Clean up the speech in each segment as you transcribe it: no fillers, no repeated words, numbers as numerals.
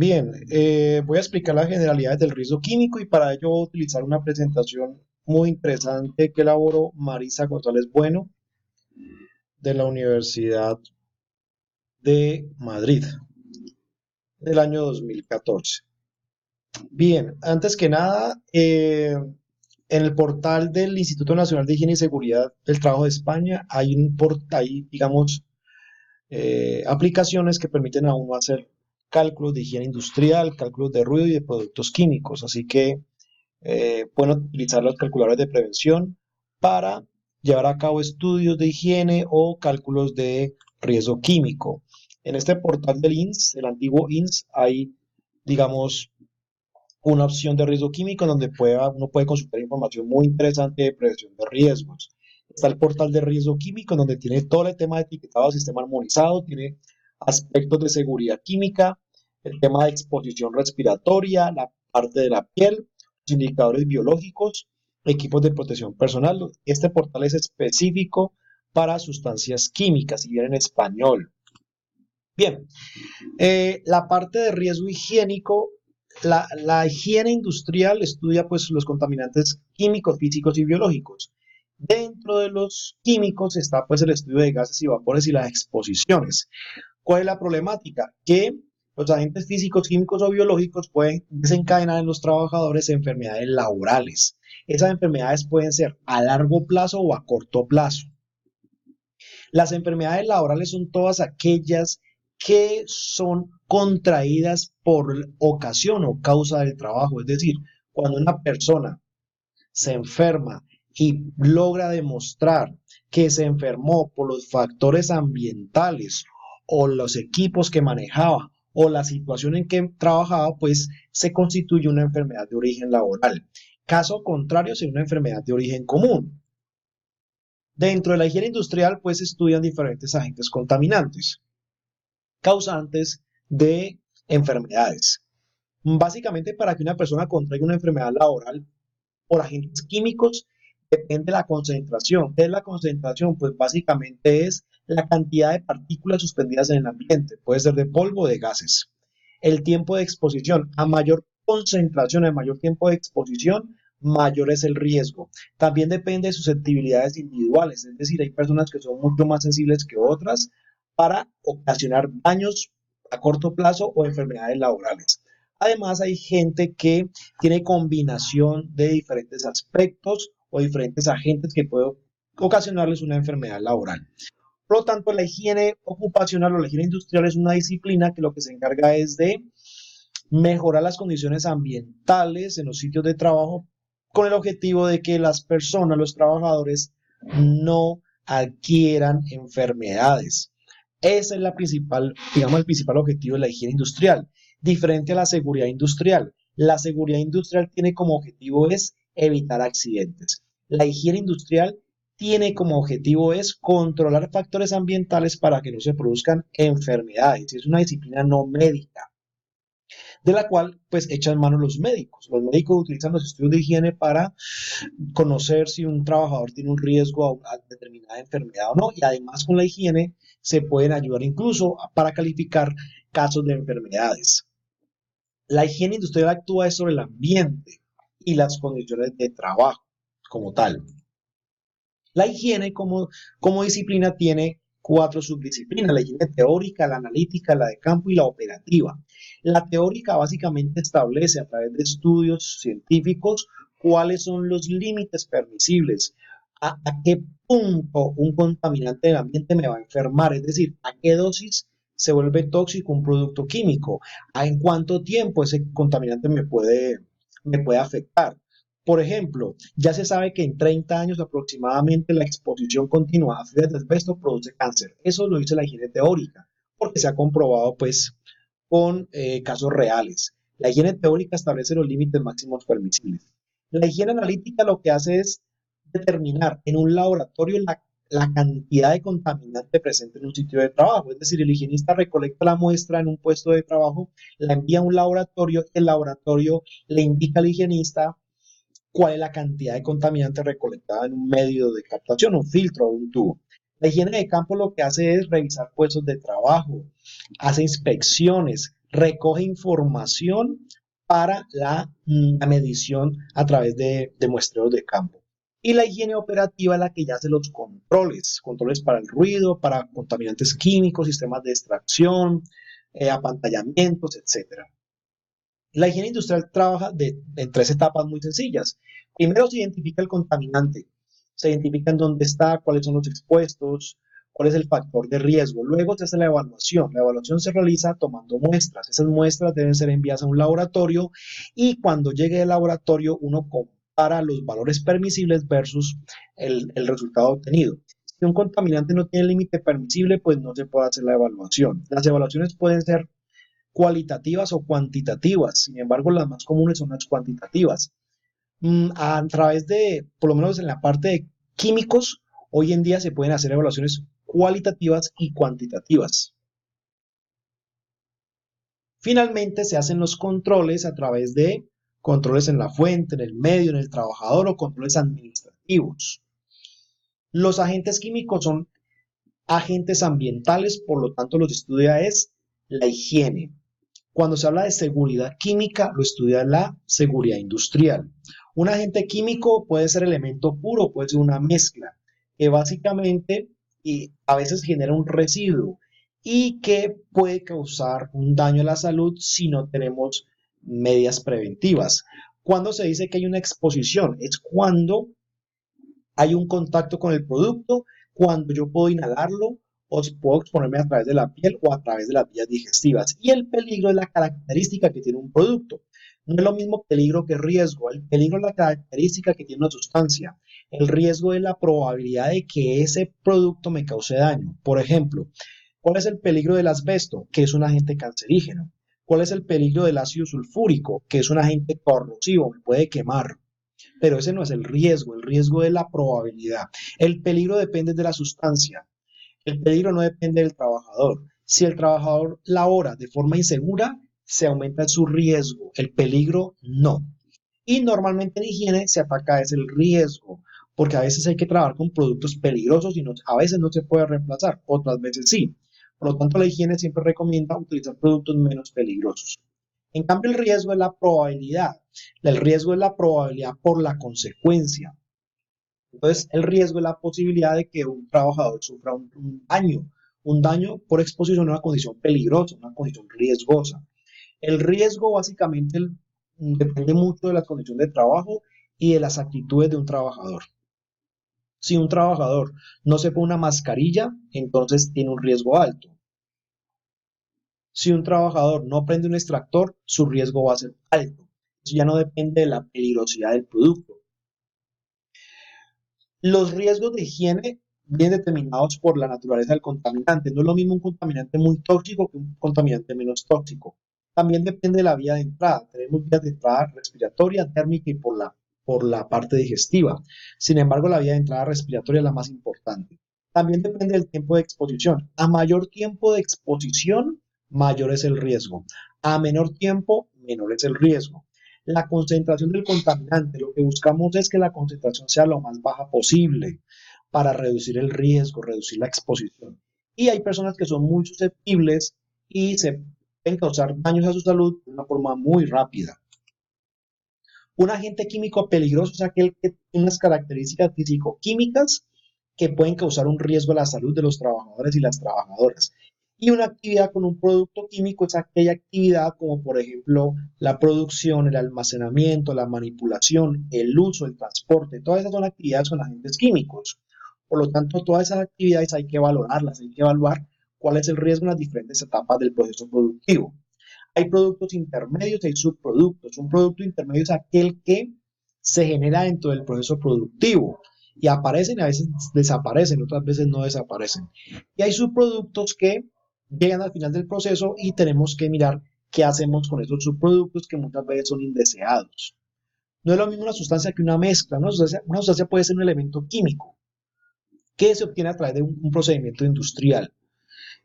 Bien, voy a explicar las generalidades del riesgo químico y para ello voy a utilizar una presentación muy interesante que elaboró Marisa González Bueno de la Universidad de Madrid del año 2014. Bien, antes que nada, en el portal del Instituto Nacional de Higiene y Seguridad del Trabajo de España hay, digamos, aplicaciones que permiten a uno hacer cálculos de higiene industrial, cálculos de ruido y de productos químicos. Así que pueden utilizar los calculadores de prevención para llevar a cabo estudios de higiene o cálculos de riesgo químico. En este portal del INS, el antiguo INS, hay, digamos, una opción de riesgo químico en donde uno puede consultar información muy interesante de prevención de riesgos. Está el portal de riesgo químico en donde tiene todo el tema de etiquetado, sistema armonizado, tiene aspectos de seguridad química, el tema de exposición respiratoria, la parte de la piel, los indicadores biológicos, equipos de protección personal. Este portal es específico para sustancias químicas y viene en español. Bien, la parte de riesgo higiénico, la higiene industrial estudia pues los contaminantes químicos, físicos y biológicos. Dentro de los químicos está pues el estudio de gases y vapores y las exposiciones. ¿Cuál es la problemática? Que los agentes físicos, químicos o biológicos pueden desencadenar en los trabajadores enfermedades laborales. Esas enfermedades pueden ser a largo plazo o a corto plazo. Las enfermedades laborales son todas aquellas que son contraídas por ocasión o causa del trabajo. Es decir, cuando una persona se enferma y logra demostrar que se enfermó por los factores ambientales o los equipos que manejaba o la situación en que trabajaba, pues se constituye una enfermedad de origen laboral. Caso contrario, sería una enfermedad de origen común. Dentro de la higiene industrial, pues se estudian diferentes agentes contaminantes, causantes de enfermedades. Básicamente, para que una persona contraiga una enfermedad laboral por agentes químicos, depende de la concentración. ¿Qué es la concentración? Pues básicamente es la cantidad de partículas suspendidas en el ambiente. Puede ser de polvo o de gases. El tiempo de exposición. A mayor concentración, a mayor tiempo de exposición, mayor es el riesgo. También depende de susceptibilidades individuales, es decir, hay personas que son mucho más sensibles que otras para ocasionar daños a corto plazo o enfermedades laborales. Además, hay gente que tiene combinación de diferentes aspectos o diferentes agentes que pueden ocasionarles una enfermedad laboral. Por lo tanto, la higiene ocupacional o la higiene industrial es una disciplina que lo que se encarga es de mejorar las condiciones ambientales en los sitios de trabajo con el objetivo de que las personas, los trabajadores, no adquieran enfermedades. Ese es la principal, digamos, el principal objetivo de la higiene industrial, diferente a la seguridad industrial. La seguridad industrial tiene como objetivo es evitar accidentes. La higiene industrial tiene como objetivo es controlar factores ambientales para que no se produzcan enfermedades. Es una disciplina no médica de la cual pues echan mano los médicos. Los médicos utilizan los estudios de higiene para conocer si un trabajador tiene un riesgo a determinada enfermedad o no, y además con la higiene se pueden ayudar incluso para calificar casos de enfermedades. La higiene industrial actúa sobre el ambiente y las condiciones de trabajo como tal. La higiene como disciplina tiene cuatro subdisciplinas: la higiene teórica, la analítica, la de campo y la operativa. La teórica básicamente establece a través de estudios científicos cuáles son los límites permisibles, a qué punto un contaminante del ambiente me va a enfermar, es decir, a qué dosis se vuelve tóxico un producto químico, a en cuánto tiempo ese contaminante me puede afectar. Por ejemplo, ya se sabe que en 30 años aproximadamente la exposición continua a fibras de asbesto produce cáncer. Eso lo dice la higiene teórica, porque se ha comprobado pues con casos reales. La higiene teórica establece los límites máximos permisibles. La higiene analítica lo que hace es determinar en un laboratorio la cantidad de contaminante presente en un sitio de trabajo. Es decir, el higienista recolecta la muestra en un puesto de trabajo, la envía a un laboratorio, el laboratorio le indica al higienista cuál es la cantidad de contaminante recolectada en un medio de captación, un filtro o un tubo. La higiene de campo lo que hace es revisar puestos de trabajo, hace inspecciones, recoge información para la medición a través de muestreos de campo. Y la higiene operativa es la que ya hace los controles, controles para el ruido, para contaminantes químicos, sistemas de extracción, apantallamientos, etcétera. La higiene industrial trabaja en tres etapas muy sencillas. Primero se identifica el contaminante, se identifica en dónde está, cuáles son los expuestos, cuál es el factor de riesgo. Luego se hace la evaluación. La evaluación se realiza tomando muestras. Esas muestras deben ser enviadas a un laboratorio y cuando llegue el laboratorio uno compara los valores permisibles versus el resultado obtenido. Si un contaminante no tiene límite permisible, pues no se puede hacer la evaluación. Las evaluaciones pueden ser cualitativas o cuantitativas. Sin embargo, las más comunes son las cuantitativas. A través de, por lo menos en la parte de químicos, hoy en día se pueden hacer evaluaciones cualitativas y cuantitativas. Finalmente, se hacen los controles a través de controles en la fuente, en el medio, en el trabajador o controles administrativos. Los agentes químicos son agentes ambientales, por lo tanto, los estudia es la higiene. Cuando se habla de seguridad química, lo estudia la seguridad industrial. Un agente químico puede ser elemento puro, puede ser una mezcla, que básicamente y a veces genera un residuo y que puede causar un daño a la salud si no tenemos medidas preventivas. Cuando se dice que hay una exposición, es cuando hay un contacto con el producto, cuando yo puedo inhalarlo o puedo exponerme a través de la piel o a través de las vías digestivas. Y el peligro es la característica que tiene un producto. No es lo mismo peligro que riesgo. El peligro es la característica que tiene una sustancia. El riesgo es la probabilidad de que ese producto me cause daño. Por ejemplo, ¿cuál es el peligro del asbesto? Que es un agente cancerígeno. ¿Cuál es el peligro del ácido sulfúrico? Que es un agente corrosivo, me puede quemar. Pero ese no es el riesgo es la probabilidad. El peligro depende de la sustancia, el peligro no depende del trabajador. Si el trabajador labora de forma insegura, se aumenta su riesgo, el peligro no. Y normalmente en higiene se ataca es el riesgo, porque a veces hay que trabajar con productos peligrosos y no, a veces no se puede reemplazar, otras veces sí. Por lo tanto, la higiene siempre recomienda utilizar productos menos peligrosos. En cambio, el riesgo es la probabilidad. El riesgo es la probabilidad por la consecuencia. Entonces, el riesgo es la posibilidad de que un trabajador sufra un daño por exposición a una condición peligrosa, una condición riesgosa. El riesgo básicamente depende mucho de la condición de trabajo y de las actitudes de un trabajador. Si un trabajador no se pone una mascarilla, entonces tiene un riesgo alto. Si un trabajador no prende un extractor, su riesgo va a ser alto. Eso ya no depende de la peligrosidad del producto. Los riesgos de higiene vienen determinados por la naturaleza del contaminante. No es lo mismo un contaminante muy tóxico que un contaminante menos tóxico. También depende de la vía de entrada. Tenemos vías de entrada respiratoria, térmica y por la parte digestiva. Sin embargo, la vía de entrada respiratoria es la más importante. También depende del tiempo de exposición. A mayor tiempo de exposición, mayor es el riesgo. A menor tiempo, menor es el riesgo. La concentración del contaminante, lo que buscamos es que la concentración sea lo más baja posible para reducir el riesgo, reducir la exposición. Y hay personas que son muy susceptibles y se pueden causar daños a su salud de una forma muy rápida. Un agente químico peligroso es aquel que tiene unas características físico-químicas que pueden causar un riesgo a la salud de los trabajadores y las trabajadoras. Y una actividad con un producto químico es aquella actividad como por ejemplo la producción, el almacenamiento, la manipulación, el uso, el transporte. Todas esas son actividades con agentes químicos. Por lo tanto, todas esas actividades hay que valorarlas, hay que evaluar cuál es el riesgo en las diferentes etapas del proceso productivo. Hay productos intermedios y hay subproductos. Un producto intermedio es aquel que se genera dentro del proceso productivo y aparecen y a veces desaparecen, otras veces no desaparecen. Y hay subproductos que llegan al final del proceso y tenemos que mirar qué hacemos con esos subproductos que muchas veces son indeseados. No es lo mismo una sustancia que una mezcla. Una sustancia puede ser un elemento químico que se obtiene a través de un procedimiento industrial,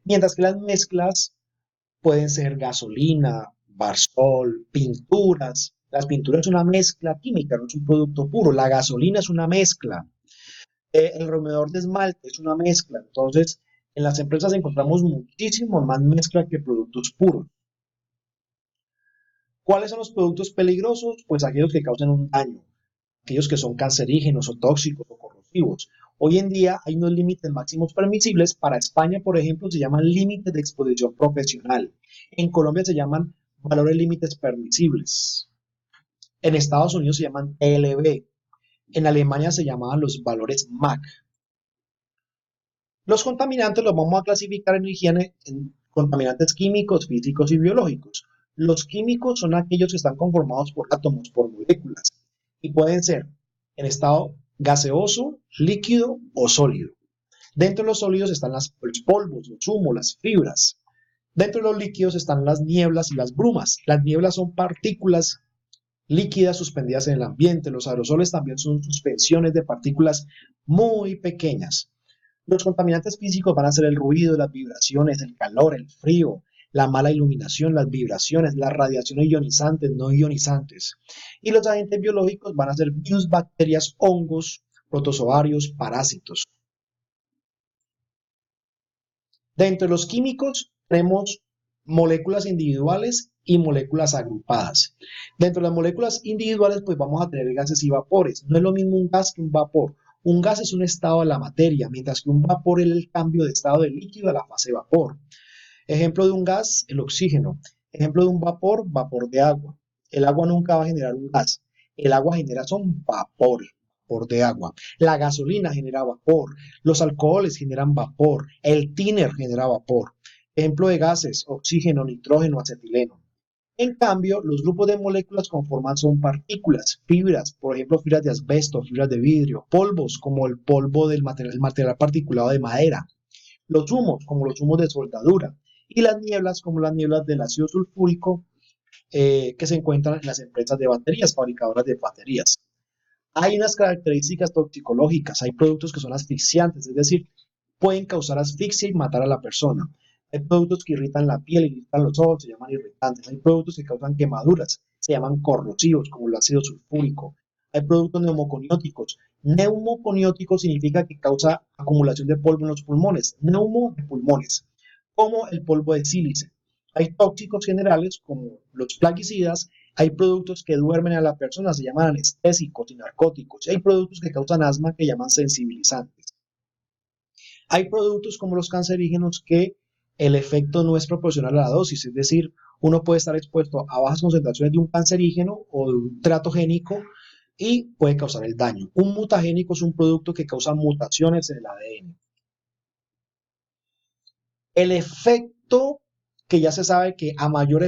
mientras que las mezclas pueden ser gasolina, barsol, pinturas. Las pinturas son una mezcla química, no es un producto puro. La gasolina es una mezcla. El rompedor de esmalte es una mezcla. Entonces, en las empresas encontramos muchísimo más mezcla que productos puros. ¿Cuáles son los productos peligrosos? Pues aquellos que causan un daño, aquellos que son cancerígenos o tóxicos o corrosivos. Hoy en día hay unos límites máximos permisibles. Para España, por ejemplo, se llaman límites de exposición profesional. En Colombia se llaman valores límites permisibles. En Estados Unidos se llaman TLB. En Alemania se llamaban los valores MAC. Los contaminantes los vamos a clasificar en higiene en contaminantes químicos, físicos y biológicos. Los químicos son aquellos que están conformados por átomos, por moléculas, y pueden ser en estado gaseoso, líquido o sólido. Dentro de los sólidos están los polvos, los humos, las fibras. Dentro de los líquidos están las nieblas y las brumas. Las nieblas son partículas líquidas suspendidas en el ambiente. Los aerosoles también son suspensiones de partículas muy pequeñas. Los contaminantes físicos van a ser el ruido, las vibraciones, el calor, el frío, la mala iluminación, las vibraciones, las radiaciones ionizantes, no ionizantes. Y los agentes biológicos van a ser virus, bacterias, hongos, protozoarios, parásitos. Dentro de los químicos tenemos moléculas individuales y moléculas agrupadas. Dentro de las moléculas individuales, pues vamos a tener gases y vapores. No es lo mismo un gas que un vapor. Un gas es un estado de la materia, mientras que un vapor es el cambio de estado del líquido a la fase vapor. Ejemplo de un gas, el oxígeno. Ejemplo de un vapor, vapor de agua. El agua nunca va a generar un gas. El agua genera son vapor de agua. La gasolina genera vapor. Los alcoholes generan vapor. El thinner genera vapor. Ejemplo de gases, oxígeno, nitrógeno, acetileno. En cambio, los grupos de moléculas conforman son partículas, fibras, por ejemplo, fibras de asbesto, fibras de vidrio, polvos, como el polvo del material, el material particulado de madera, los humos, como los humos de soldadura, y las nieblas, como las nieblas del ácido sulfúrico, que se encuentran en las empresas de baterías, fabricadoras de baterías. Hay unas características toxicológicas, hay productos que son asfixiantes, es decir, pueden causar asfixia y matar a la persona. Hay productos que irritan la piel, irritan los ojos, se llaman irritantes. Hay productos que causan quemaduras, se llaman corrosivos, como el ácido sulfúrico. Hay productos neumoconióticos. Neumoconiótico significa que causa acumulación de polvo en los pulmones. Neumo de pulmones, como el polvo de sílice. Hay tóxicos generales, como los plaguicidas. Hay productos que duermen a la persona, se llaman anestésicos y narcóticos. Y hay productos que causan asma, que llaman sensibilizantes. Hay productos como los cancerígenos que el efecto no es proporcional a la dosis, es decir, uno puede estar expuesto a bajas concentraciones de un cancerígeno o de un teratogénico y puede causar el daño. Un mutagénico es un producto que causa mutaciones en el ADN. El efecto que ya se sabe que a mayor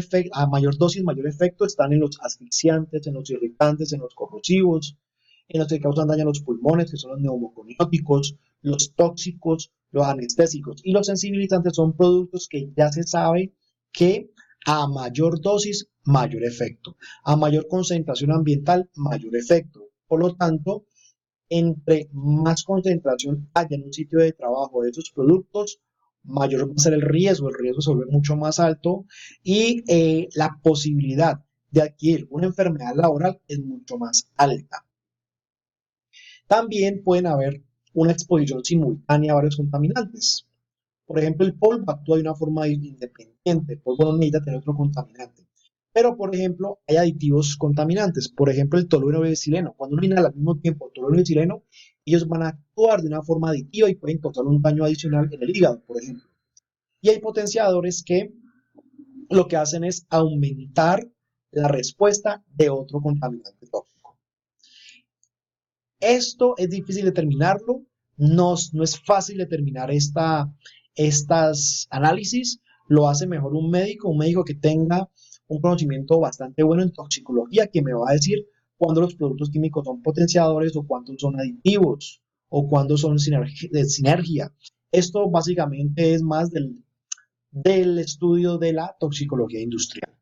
dosis, mayor efecto están en los asfixiantes, en los irritantes, en los corrosivos, en los que causan daño a los pulmones, que son los neumoconióticos, los tóxicos, los anestésicos. Y los sensibilizantes son productos que ya se sabe que a mayor dosis, mayor efecto. A mayor concentración ambiental, mayor efecto. Por lo tanto, entre más concentración haya en un sitio de trabajo de esos productos, mayor va a ser el riesgo se vuelve mucho más alto y la posibilidad de adquirir una enfermedad laboral es mucho más alta. También pueden haber una exposición simultánea a varios contaminantes. Por ejemplo, el polvo actúa de una forma independiente. El polvo no necesita tener otro contaminante. Pero, por ejemplo, hay aditivos contaminantes. Por ejemplo, el tolueno y el etileno. Cuando uno inhala al mismo tiempo el tolueno y el etileno, ellos van a actuar de una forma aditiva y pueden causar un daño adicional en el hígado, por ejemplo. Y hay potenciadores que lo que hacen es aumentar la respuesta de otro contaminante tóxico. Esto es difícil determinarlo, no es fácil determinar estas análisis, lo hace mejor un médico que tenga un conocimiento bastante bueno en toxicología, que me va a decir cuándo los productos químicos son potenciadores o cuántos son aditivos o cuándo son de sinergia. Esto básicamente es más del estudio de la toxicología industrial.